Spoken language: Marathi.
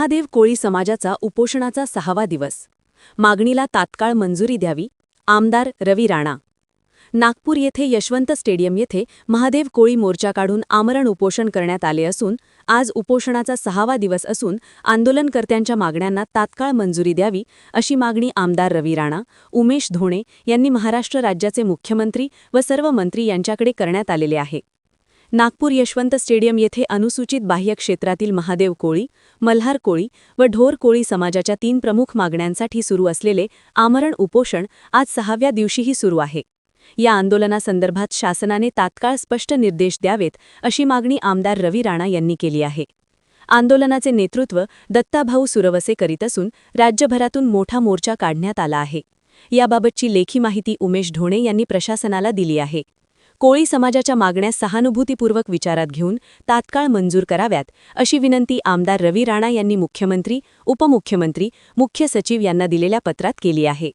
महादेव कोळी समाजाचा उपोषणाचा 6वा दिवस. मागणीला तात्काळ मंजुरी द्यावी. आमदार रवी राणा. नागपूर येथे यशवंत स्टेडियम येथे महादेव कोळी मोर्चा काढून आमरण उपोषण करण्यात आले असून आज उपोषणाचा 6वा दिवस असून आंदोलनकर्त्यांच्या मागण्यांना तात्काळ मंजुरी द्यावी अशी मागणी आमदार रवी राणा, उमेश धोणे यांनी महाराष्ट्र राज्याचे मुख्यमंत्री व सर्व मंत्री यांच्याकडे करण्यात आलेले आहे. नागपूर यशवंत स्टेडियम येथे अनुसूचित बाह्य क्षेत्रातील महादेव कोळी, मल्हार कोळी व ढोर कोळी समाजाच्या 3 प्रमुख मागण्यांसाठी सुरू असलेले आमरण उपोषण आज 6व्या दिवशीही सुरू आहे. या आंदोलनासंदर्भात शासनाने तात्काळ स्पष्ट निर्देश द्यावेत अशी मागणी आमदार रवी राणा यांनी केली आहे. आंदोलनाचे नेतृत्व दत्ताभाऊ सुरवसे करीत असून राज्यभरातून मोठा मोर्चा काढण्यात आला आहे. याबाबतची लेखी माहिती उमेश ढोणे यांनी प्रशासनाला दिली आहे. कोळी समाजाच्या मागण्या सहानुभूतीपूर्वक विचारात घेऊन तात्काळ मंजूर कराव्यात अशी विनंती आमदार रवी राणा यांनी मुख्यमंत्री, उपमुख्यमंत्री, मुख्य सचिव यांना दिलेल्या पत्रात केली आहे.